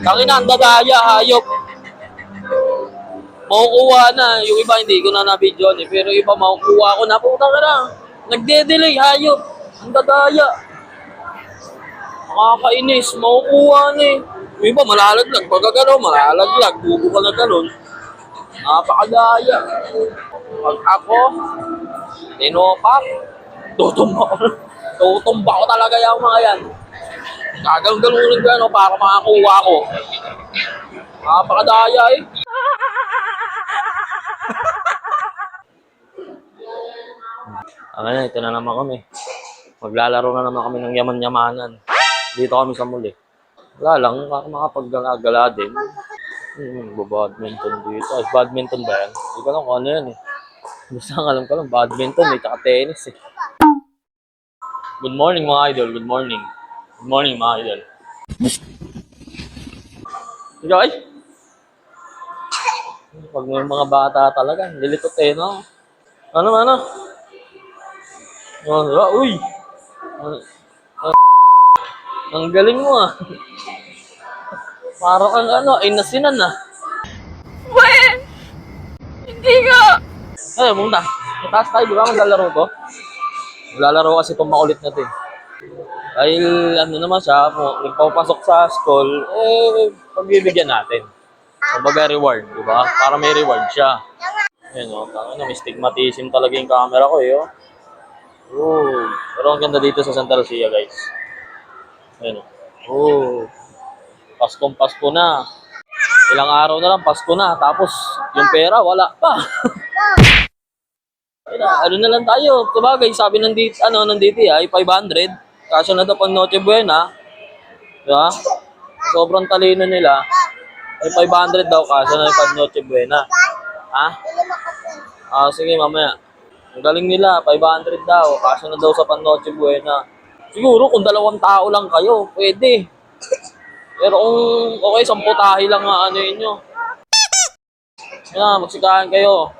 Tangina, ang dadaya, hayop. Makukuha na. Yung iba hindi ko na na-video eh. Pero iba makukuha ko na. Puta ka na. Nagde-delay, hayop. Ang dadaya. Makakainis. Makukuha na eh. Yung iba malalaglag. Pagka gano'n, malalaglag. Bubo ka na gano'n. Napakadaya. Pag ako, tinopak, tutumba ko talaga yung mga yan. Gagalong-galungin ko yan para makakuha ko. Napakadaya eh. Ito na naman kami. Maglalaro na naman kami ng yaman-yamanan. Dito kami sa muli. Wala lang, para makapag-gala din. Badminton dito. Ay, badminton ba yan? Hindi ko alam kung ano yan eh. Basta alam ko lang, badminton eh, tsaka tennis eh. Good morning mga idol, good morning. Good morning mga idol. Guys, pag may mga bata talaga, nilitot eh, no? Ano? Uy! Ang galing mo ah. Parang ang ano, ay nasinan ah. Well, hindi nga. Ay, muna. Mataas tayo, di ba maglalaro ko? Maglalaro kasi itong makulit na ito eh. Dahil ano naman siya, nagpapasok sa school, pagbibigyan natin. Kumbaga reward, di ba? Para may reward siya. Ayun o, may stigmatism talaga yung camera ko eh. Oh. Pero ang ganda dito sa Santa Lucia guys. Ayun o. Pasko na. Ilang araw na lang, Pasko na. Tapos, yung pera, wala pa. Ano na lang tayo. Sabagay, sabi ng DTI ay 500. Kaso na ito pang Noche Buena. Diba? Sobrang talino nila. Ay 500 daw kaso na pang Noche Buena. Ha? Sige, mamaya. Ang galing nila, 500 daw. Kaso na daw sa pang Noche Buena. Siguro kung 2 tao lang kayo, pwede. Pero kung okay, 10 tahi lang nga ano nyo. Magsikahan kayo.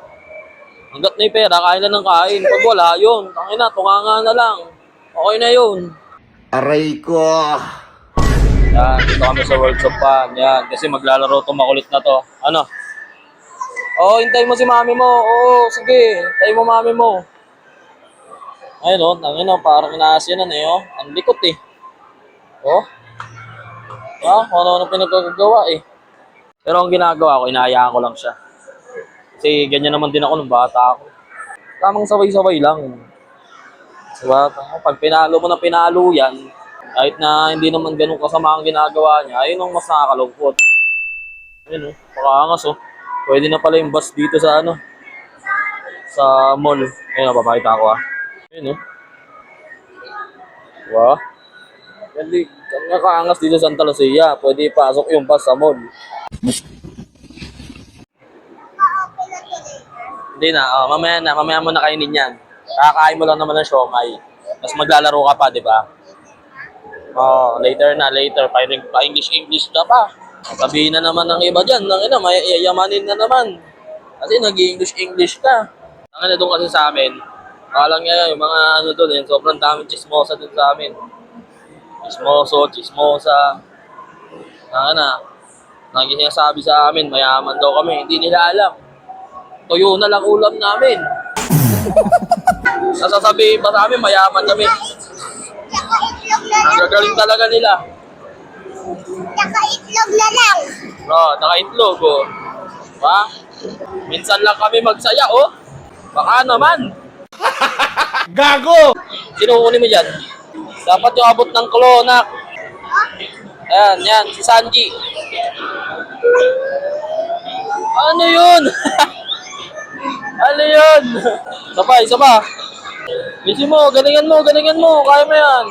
Hanggat na yung pera, kain na ng kain. Pag wala, yun. Tangina, tunganga na lang. Okay na yun. Aray ko. Yan, dito kami sa World Cup pa. Yan, kasi maglalaro itong makulit na to. Ano? Hintay mo si mami mo. Oo, sige. Hintay mo mami mo. Ayun tangina, parang inaasyanan eh, Ang likot eh. Kung ano pinagkagagawa eh. Pero ang ginagawa ko, inahayaan ko lang siya. Kasi ganyan naman din ako nung bata ako. Tamang sabay-sabay lang. Diba? Pag pinalo mo na pinalo yan, kahit na hindi naman ganun kasama ang ginagawa niya, ayun ang mas nakakalungkot. Ayun pakaangas Pwede na pala yung bus dito sa sa mall. Ayun papakita ko Ayun Diba? Hindi, nakaangas dito sa Santa Lucia. Pwede ipasok yung bus sa mall. Hindi na, mamaya mo na kainin yan. Kakain mo lang naman ng siomay. Tapos maglalaro ka pa, di ba? Later. Pa-English ka pa. Sabihin na naman ng iba dyan, may yayamanin na naman. Kasi nag-English ka. Ang doon kasi sa amin, kalang nga yung mga doon, sobrang daming chismosa doon sa amin. Chismosa. Lagi sinasabi sa amin, mayaman daw kami. Hindi nila alam. Tuyo na lang ulam namin. Nasasabihin pa sa amin, mayaman kami. Ang gagaling talaga nila. Naka-itlog na lang. Naka-itlog, Diba? Minsan lang kami magsaya, Baka naman. Gago! Sino kunin mo dyan? Dapat yung abot ng klonak. Yan, si Sanji. Ano yun? Ano yun? Isa pa. Bisi mo, galingan mo. Kaya mo yan.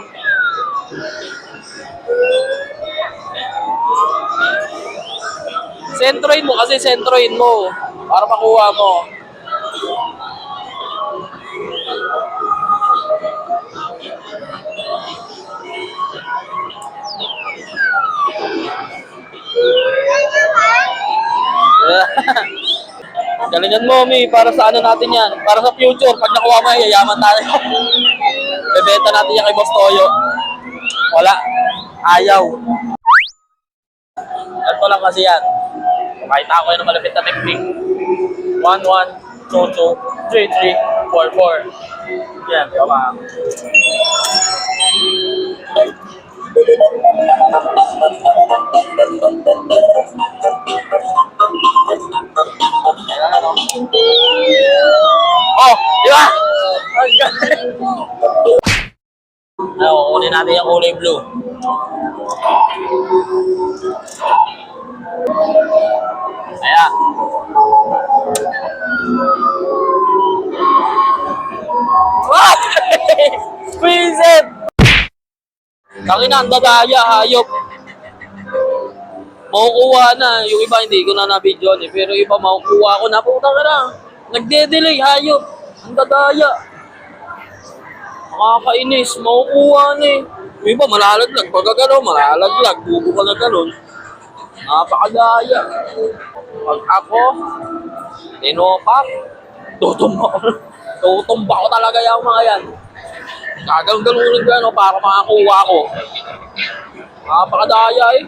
Sentroin mo. Para makuha mo. Galingan mo, Mi. Para sa natin yan. Para sa future. Pag nakuha mo, yayaman tayo. Bebenta natin yan kay Boss Toyo. Wala. Ayaw. lang kasi yan. Pakita ko yun ng malapit na technique. 1, 1, 2, 2, 3, 3, 4, 4. Yan, tama. Ayan, ano? Oh, di ba? Ang galing. Kukunin natin yung kulay blue. Ayan. What? Vincent! Tangina, ang dadaya, hayop. Makukuha na. Yung iba hindi ko na na-video eh. Pero iba makukuha ko na. Puta ka na. Nagde-delay, hayop. Ang dadaya. Makakainis. Makukuha na eh. Yung iba malalaglag. Pagka gano'n, malalaglag. Bubo ka na gano'n. Napakadaya. Pag ako, tinopak, tutumba ko talaga yung mga yan. Gagalong-galungin ko yan para makakuha ko. Napakadaya eh.